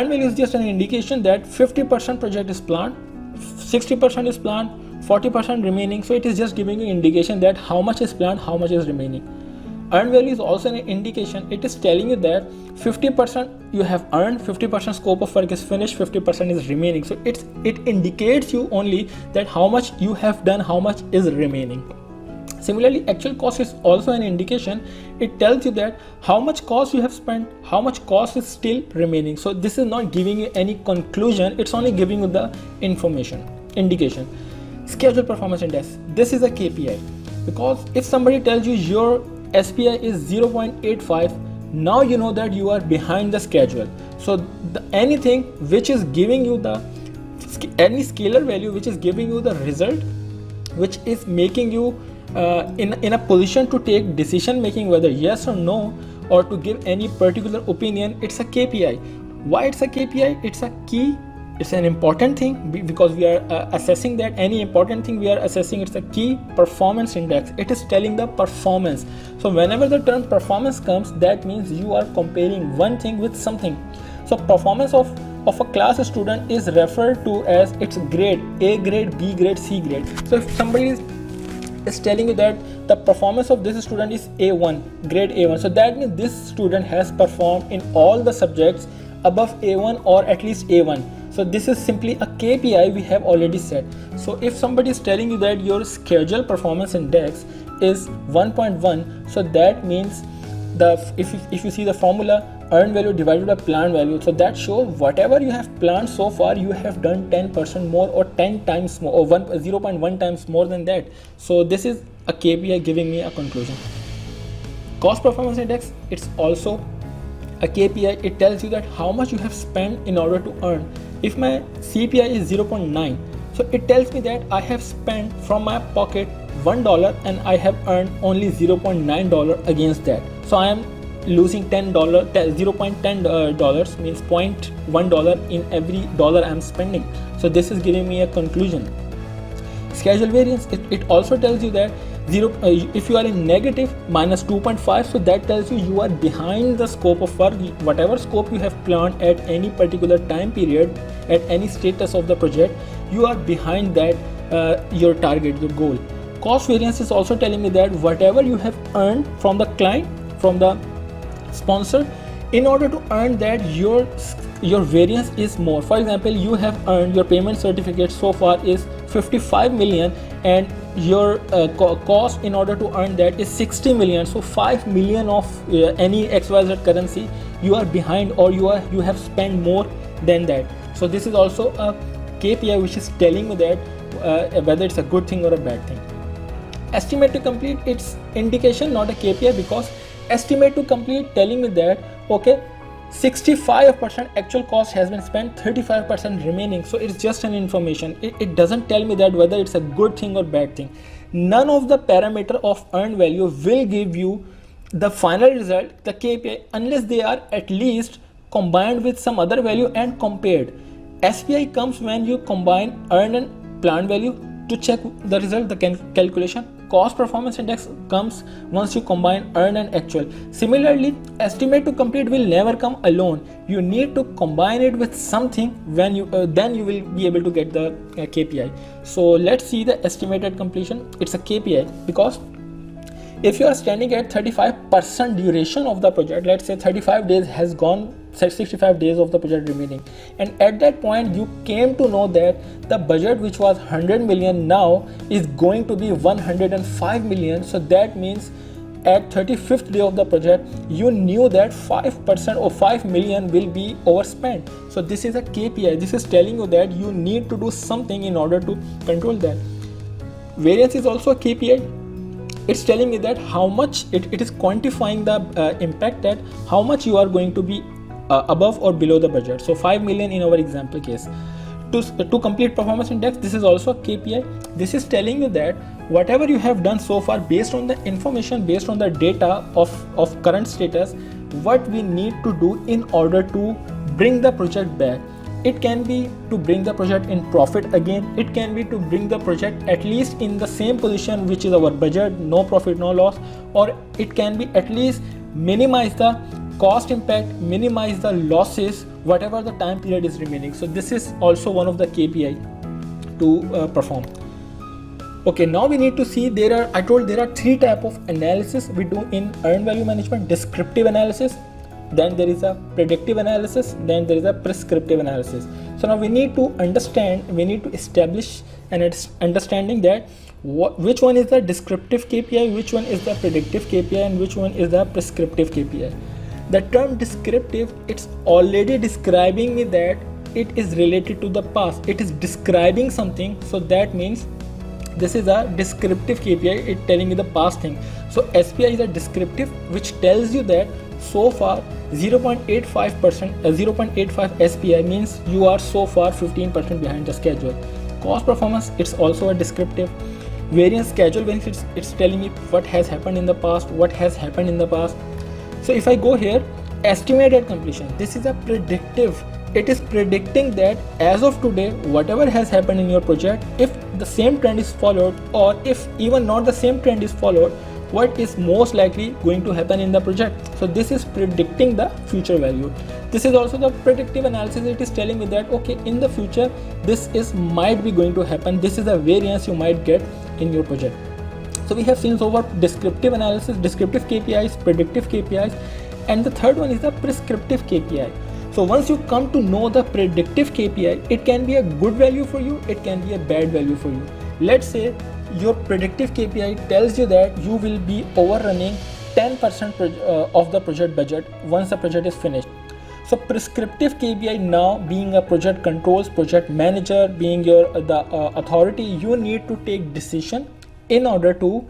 Earned value is just an indication that 50% project is planned, 60% is planned, 40% remaining. So it is just giving you indication that how much is planned, how much is remaining. Earned value is also an indication. It is telling you that 50% you have earned, 50% scope of work is finished, 50% is remaining. So it indicates you only that how much you have done, how much is remaining. Similarly, actual cost is also an indication. It tells you that how much cost you have spent, how much cost is still remaining. So this is not giving you any conclusion, it's only giving you the information, indication. Schedule performance index. This is a KPI, because if somebody tells you your SPI is 0.85, now you know that you are behind the schedule. So anything which is giving you any scalar value which is giving you the result, which is making you in a position to take decision making whether yes or no, or to give any particular opinion, it's a KPI. Why it's a KPI? It's a key, it's an important thing, because we are assessing that any important thing we are assessing, it's a key performance index. It is telling the performance. So whenever the term performance comes, that means you are comparing one thing with something. So performance of a class student is referred to as its grade, A grade, B grade, C grade. So if somebody is telling you that the performance of this student is A1, grade A1, so that means this student has performed in all the subjects above A1 or at least A1. So this is simply a KPI we have already said. So if somebody is telling you that your schedule performance index is 1.1, so that means if you see the formula, earned value divided by planned value, so that shows whatever you have planned so far, you have done 10% more or 10 times more or 0.1 times more than that. So this is a KPI giving me a conclusion. Cost performance index, it's also a KPI. It tells you that how much you have spent in order to earn. If my CPI is 0.9, so it tells me that I have spent from my pocket $1 and I have earned only $0.9 against that. So I am losing $0.10 means $0.1 in every dollar I am spending. So this is giving me a conclusion. Schedule variance, it also tells you that if you are in negative minus 2.5, so that tells you are behind the scope of work. Whatever scope you have planned at any particular time period, at any status of the project, you are behind that your target, your goal. Cost variance is also telling me that whatever you have earned from the client, from the sponsor, in order to earn that, your variance is more. For example, you have earned your payment certificate so far is 55 million and your cost in order to earn that is 60 million. So 5 million of any XYZ currency, you are behind, or you have spent more than that. So this is also a KPI which is telling me that whether it's a good thing or a bad thing. Estimate to complete, it's indication, not a KPI, because estimate to complete telling me that okay, 65% actual cost has been spent, 35% remaining. So it's just an information. It doesn't tell me that whether it's a good thing or bad thing. None of the parameter of earned value will give you the final result, the KPI, unless they are at least combined with some other value and compared. SPI comes when you combine earned and planned value to check the result, the calculation. Cost performance index comes once you combine earned and actual. Similarly, estimate to complete will never come alone. You need to combine it with something when you then you will be able to get the KPI. So let's see the estimated completion. It's a KPI because if you are standing at 35% duration of the project, let's say 35 days has gone, 65 days of the project remaining, and at that point you came to know that the budget which was 100 million now is going to be 105 million. So that means at 35th day of the project you knew that 5% or 5 million will be overspent. So this is a KPI. This is telling you that you need to do something in order to control that. Variance is also a KPI. It's telling me that how much it is quantifying the impact, that how much you are going to be above or below the budget. So 5 million in our example case. To complete performance index, this is also a KPI. This is telling you that whatever you have done so far, based on the information, based on the data of current status, what we need to do in order to bring the project back. It can be to bring the project in profit again. It can be to bring the project at least in the same position which is our budget, no profit, no loss, or it can be at least minimize the cost impact, minimize the losses whatever the time period is remaining. So this is also one of the KPI to perform. Okay, now we need to see I told there are three types of analysis we do in earned value management: descriptive analysis, then there is a predictive analysis, then there is a prescriptive analysis. So now we need to establish an understanding that which one is the descriptive KPI, which one is the predictive KPI, and which one is the prescriptive KPI. The term descriptive, it's already describing me that it is related to the past. It is describing something, so that means this is a descriptive KPI, it telling you the past thing. So SPI is a descriptive, which tells you that so far 0.85 SPI means you are so far 15% behind the schedule. Cost performance, it's also a descriptive. Variance, schedule variance, it's telling me what has happened in the past, So if I go here, estimated completion, this is a predictive. It is predicting that as of today, whatever has happened in your project, if the same trend is followed, or if even not the same trend is followed, what is most likely going to happen in the project. So this is predicting the future value. This is also the predictive analysis. It is telling me that okay, in the future this might be going to happen. This is a variance you might get in your project. So we have seen so far descriptive analysis, descriptive KPIs, predictive KPIs, and the third one is the prescriptive KPI. So once you come to know the predictive KPI, it can be a good value for you, it can be a bad value for you. Let's say your predictive KPI tells you that you will be overrunning 10% of the project budget once the project is finished. So prescriptive KPI, now being a project controls, project manager, being the authority, you need to take decision in order to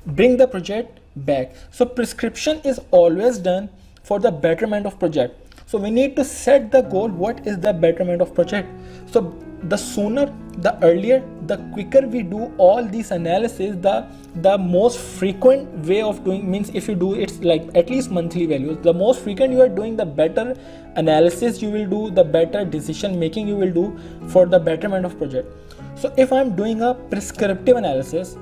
bring the project back. So prescription is always done for the betterment of project. So we need to set the goal, what is the betterment of project. So the sooner, the earlier, the quicker we do all these analysis, the most frequent way of doing means if you do it's like at least monthly values. The most frequent you are doing, the better analysis you will do, the better decision making you will do for the betterment of project. So if I'm doing a prescriptive analysis,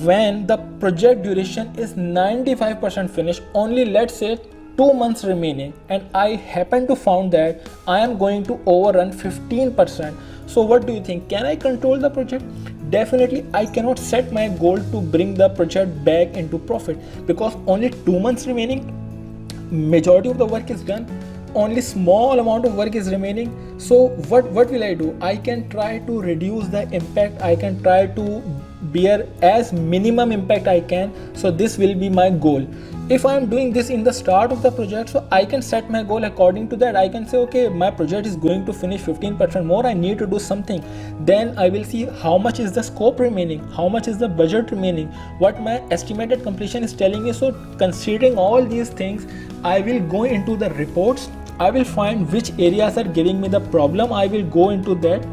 when the project duration is 95% finished, only let's say 2 months remaining, and I happen to found that I am going to overrun 15%. So what do you think? Can I control the project? Definitely I cannot set my goal to bring the project back into profit, because only 2 months remaining, majority of the work is done, only small amount of work is remaining. So what will I do? I can try to reduce the impact, I can try to bear as minimum impact I can. So this will be my goal. If I am doing this in the start of the project, so I can set my goal according to that. I can say okay, my project is going to finish 15% more, I need to do something. Then I will see how much is the scope remaining, how much is the budget remaining, what my estimated completion is telling me. So considering all these things, I will go into the reports, I will find which areas are giving me the problem, I will go into that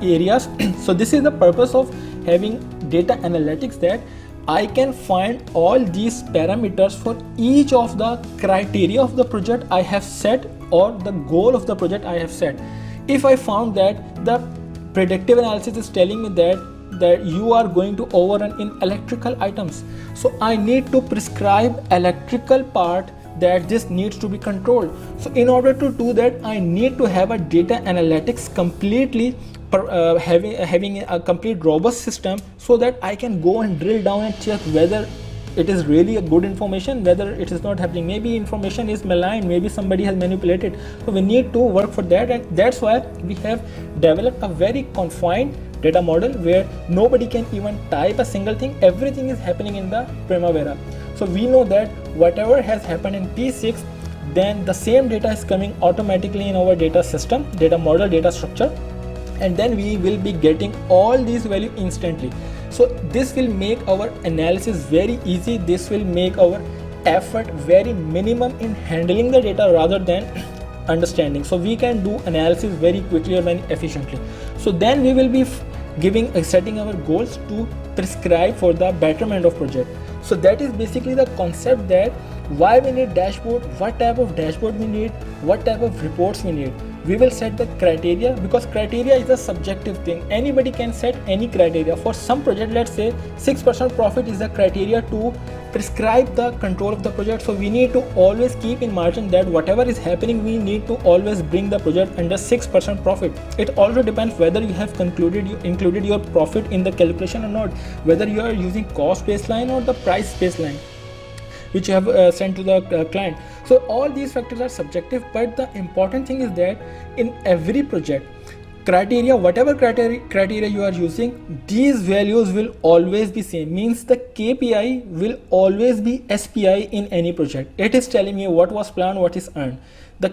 areas. So this is the purpose of having data analytics, that I can find all these parameters for each of the criteria of the project I have set, or the goal of the project I have set. If I found that the predictive analysis is telling me that you are going to overrun in electrical items, so I need to prescribe electrical part that this needs to be controlled. So in order to do that, I need to have a data analytics completely having a complete robust system, so that I can go and drill down and check whether it is really a good information, whether it is not happening. Maybe information is malign, maybe somebody has manipulated. So we need to work for that, and that's why we have developed a very confined data model where nobody can even type a single thing. Everything is happening in the Primavera. So we know that whatever has happened in P6, then the same data is coming automatically in our data system, data model, data structure, and then we will be getting all these values instantly. So this will make our analysis very easy. This will make our effort very minimum in handling the data rather than understanding. So we can do analysis very quickly or very efficiently. So then we will be setting our goals to prescribe for the betterment of project. So that is basically the concept, that why we need dashboard, what type of dashboard we need, what type of reports we need. we will set the criteria, because criteria is a subjective thing. Anybody can set any criteria. For some project, let's say 6% profit is the criteria to prescribe the control of the project. So we need to always keep in mind that whatever is happening, we need to always bring the project under 6% profit. It also depends whether you have included your profit in the calculation or not, whether you are using cost baseline or the price baseline which you have sent to the client. So all these factors are subjective, but the important thing is that in every project, criteria, whatever criteria you are using, these values will always be same. Means the KPI will always be SPI in any project. It is telling you what was planned, what is earned.